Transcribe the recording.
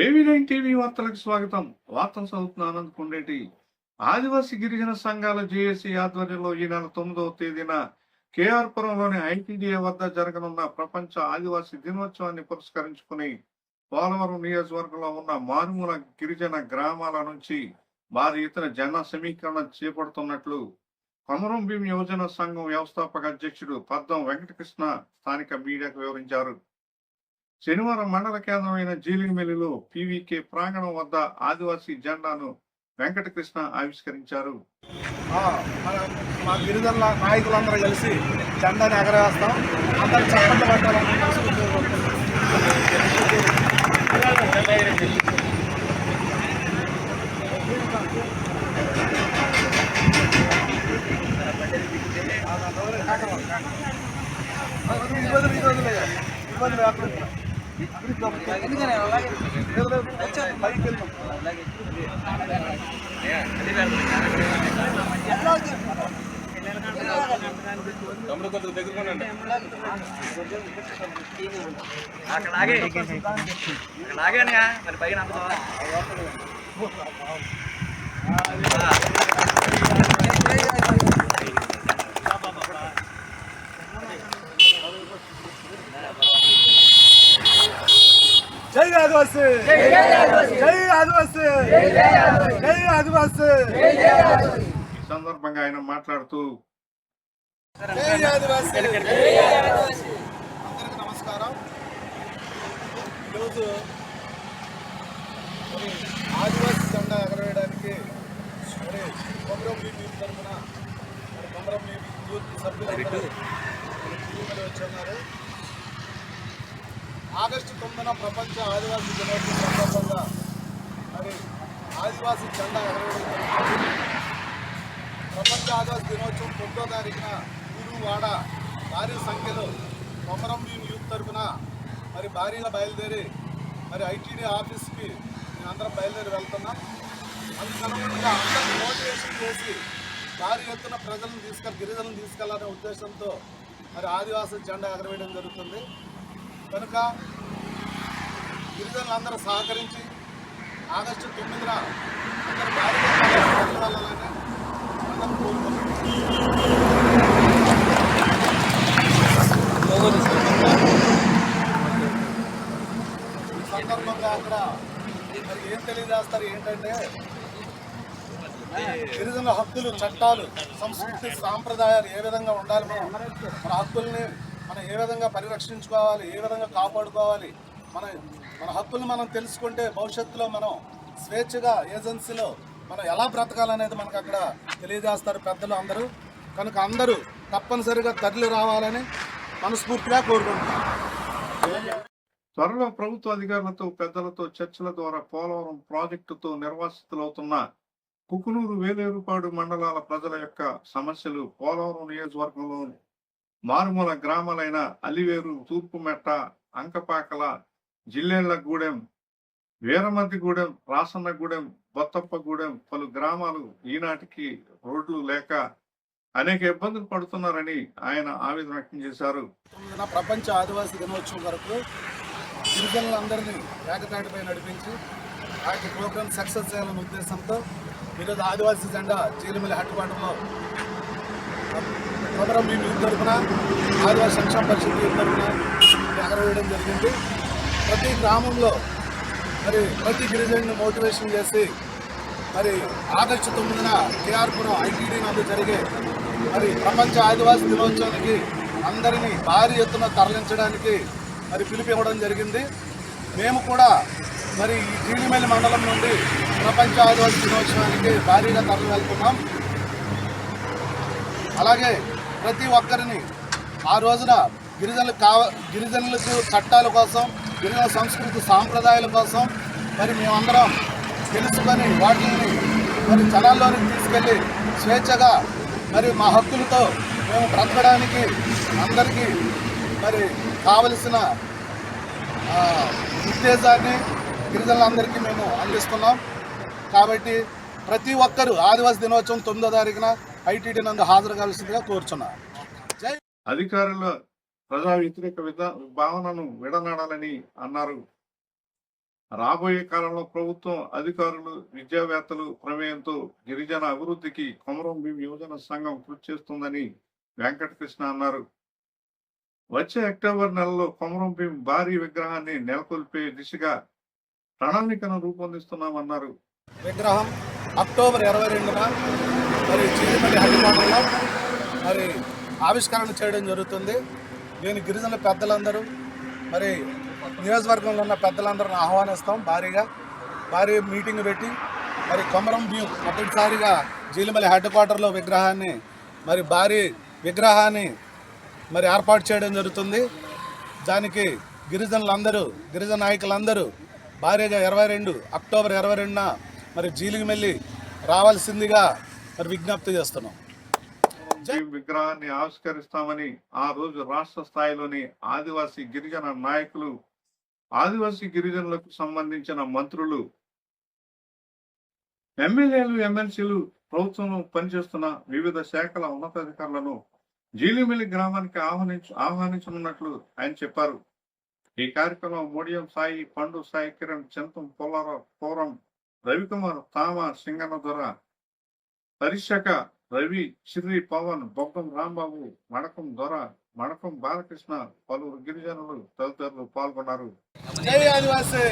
ఏవి9 TV వార్తలకు స్వాగతం. వార్తలు చదువుతున్న ఆనంద్ కొండేటి. ఆదివాసీ గిరిజన సంఘాల జేఏసీ ఆధ్వర్యంలో ఈ నెల 9వ తేదీన కేఆర్పురంలోని ఐటీడీఏ వద్ద జరగనున్న ప్రపంచ ఆదివాసీ దినోత్సవాన్ని పురస్కరించుకుని పోలవరం నియోజకవర్గంలో ఉన్న మారుమూల గిరిజన గ్రామాల నుంచి భారీ ఎత్తున జన సమీకరణ చేపడుతున్నట్లు కొమరం భీం యువజన సంఘం వ్యవస్థాపక అధ్యక్షుడు పద్దం వెంకటకృష్ణ స్థానిక మీడియాకు వివరించారు. శనివారం మండల కేంద్రమైన జీలిగిమెల్లిలో పీవీకే ప్రాంగణం వద్ద ఆదివాసీ జెండాను వెంకటకృష్ణ ఆవిష్కరించారు. మా గిరిజనుల నాయకులందరూ కలిసి జెండాని ఎగరేస్తాం. అందరూ చప్పట్లు పట్టాలని మరి పైన జై ఆదివాసీ, జై ఆదివాసీ, జై ఆదివాసీ. ఈ సందర్భంగా ఆయన మాట్లాడుతూ జై ఆదివాసీ. అందరికీ నమస్కారం. ఈరోజు ఆదివాసీ జెండా ఎగరవేయడానికి కొమరం భీం యూత్ తరఫున కొమరం భీం యూత్ సభ్యులు వచ్చున్నారు. ఆగస్టు 9న ప్రపంచ ఆదివాసీ దినోత్సవం సందర్భంగా ఆదివాసీ జెండా ఎగరవేయడం జరుగుతుంది. ప్రపంచ ఆదివాసీ దినోత్సవం 9వ తారీఖున ఊరు వాడ భారీ సంఖ్యలో కొమరం భీం యూత్ తరఫున భారీగా బయలుదేరి ఐటీడీ ఆఫీస్కి మేము అందరం బయలుదేరి వెళ్తున్నాం. అందుకనుగుణంగా అందరినీ మోటివేషన్ చేసి భారీ ఎత్తున ప్రజలను గిరిజనులను తీసుకెళ్లాలనే ఉద్దేశంతో ఆదివాసీ జెండా ఎగరవేయడం జరుగుతుంది. కనుక గిరిజనులందరూ సహకరించి ఆగస్టు 9న అందరూ భారీగా వెళ్ళాలని అందరూ కోరుకుంటున్నాం. ఈ సందర్భంగా అక్కడ ఏం తెలియజేస్తారు ఏంటంటే గిరిజనుల హక్కులు, చట్టాలు, సంస్కృతి, సాంప్రదాయాలు ఏ విధంగా ఉండాలి, మన హక్కుల్ని మనం ఏ విధంగా పరిరక్షించుకోవాలి, ఏ విధంగా కాపాడుకోవాలి, మన హక్కులు మనం తెలుసుకుంటే భవిష్యత్తులో మనం స్వేచ్ఛగా ఏజెన్సీలో మనం ఎలా బ్రతకాలనేది మనకు అక్కడ తెలియజేస్తారు పెద్దలు అందరూ. కనుక అందరూ తప్పనిసరిగా తరలి రావాలని మనస్ఫూర్తిగా కోరుకుంటున్నాం. త్వరలో ప్రభుత్వ అధికారులతో పెద్దలతో చర్చల ద్వారా పోలవరం ప్రాజెక్టుతో నిర్వాసితులవుతున్న కుకునూరు, వేలేరుపాడు మండలాల ప్రజల యొక్క సమస్యలు, పోలవరం నియోజకవర్గంలో మారుమూల గ్రామాలైన అలివేరు, తూర్పుమెట్ట, అంకపాకల, జిల్లేళ్లగూడెం, వీరమద్దిగూడెం, రాసన్నగూడెం, బొత్తప్పగూడెం పలు గ్రామాలు ఈనాటికి రోడ్లు లేక అనేక ఇబ్బందులు పడుతున్నారని ఆయన ఆవేదన వ్యక్తం చేశారు. ప్రపంచ ఆదివాసీ దినోత్సవం వరకు గిరిజనులందరినీ ఏకతాటిపై నడిపించి ఆ యొక్క ప్రోగ్రామ్ సక్సెస్ చేయాలనే ఉద్దేశంతో ఈరోజు ఆదివాసీ జెండా జీలిమిల్లి హట్టుబాటులో కొమరం భీం యూత్ తరఫున, ఆదివాసీ సంక్షేమ పరిషత్ యూత్ తరఫున ఎగరవేయడం జరిగింది. ప్రతి గ్రామంలో ప్రతి గిరిజనుని మోటివేషన్ చేసి ఆగస్టు 9న కేఆర్పురం ఐటీడీ నందు జరిగే ప్రపంచ ఆదివాసీ దినోత్సవానికి అందరినీ భారీ ఎత్తున తరలించడానికి పిలుపు ఇవ్వడం జరిగింది. మేము కూడా ఈ జీలిమెల్లి మండలం నుండి ప్రపంచ ఆదివాసీ దినోత్సవానికి భారీగా తరలి వెళ్తున్నాం. అలాగే ప్రతి ఒక్కరిని ఆ రోజున గిరిజనులకు చట్టాల కోసం, గిరిజన సంస్కృతి సాంప్రదాయాల కోసం మేమందరం తెలుసుకొని వాటిని జనాల్లోనికి తీసుకెళ్ళి స్వేచ్ఛగా మా హక్కులతో మేము బ్రతకడానికి అందరికీ కావలసిన ఉత్తేజాన్ని గిరిజనులందరికీ మేము అందిస్తున్నాం. కాబట్టి ప్రతి ఒక్కరూ ఆదివాసీ దినోత్సవం 9వ తారీఖున ఐటీడీ నందు హాజరు కావాల్సిందిగా కోరుచున్నారు. అధికారుల ప్రజా వ్యతిరేక భావనను విడనాడాలని అన్నారు. రాబోయే కాలంలో ప్రభుత్వం, అధికారులు, విద్యావేత్తలు ప్రమేయంతో గిరిజన అభివృద్ధికి కొమరం భీం యువజన సంఘం కృషి చేస్తుందని వెంకటకృష్ణ అన్నారు. వచ్చే అక్టోబర్ నెలలో కొమరం భీం భారీ విగ్రహాన్ని నెలకొల్పే దిశగా ప్రణాళికను రూపొందిస్తున్నామన్నారు. విగ్రహం అక్టోబర్ 22న మరి చీలిపల్లి హైదరాబాద్లో మరి ఆవిష్కరణ చేయడం జరుగుతుంది. నేను గిరిజన పెద్దలందరూ మరి నియోజకవర్గంలో ఉన్న పెద్దలందరిని ఆహ్వానిస్తాం. భారీ మీటింగ్ పెట్టి మరి కొమరం భీం మొదటిసారిగా జీలిమల్లి హెడ్ క్వార్టర్లో భారీ విగ్రహాన్ని మరి ఏర్పాటు చేయడం జరుగుతుంది. దానికి గిరిజన నాయకులందరూ భారీగా అక్టోబర్ 22న మరి జీలిగిమెల్లి రావాల్సిందిగా మరి విజ్ఞప్తి చేస్తున్నాం. విగ్రహాన్ని ఆవిష్కరిస్తామని ఆ రోజు రాష్ట్ర స్థాయిలోని ఆదివాసీ గిరిజన నాయకులు, ఆదివాసీ గిరిజనులకు సంబంధించిన మంత్రులు, ఎమ్మెల్యేలు, ఎమ్మెల్సీలు, ప్రభుత్వంలో పనిచేస్తున్న వివిధ శాఖల ఉన్నతాధికారులను జీలిమిల్లి గ్రామానికి ఆహ్వానించనున్నట్లు ఆయన చెప్పారు. ఈ కార్యక్రమం మోడియం సాయి, పండు సాయి కిరణ్, చింతం పోరం, రవికుమార్, తామ, సింగన్న దొర, పరిశక రవి, చిర్రి పవన్, బొగ్గం రాంబాబు, మడకం దొర, మడకం బాలకృష్ణ, పలువురు గిరిజనులు తదితరులు పాల్గొన్నారు. జై ఆదివాసీ.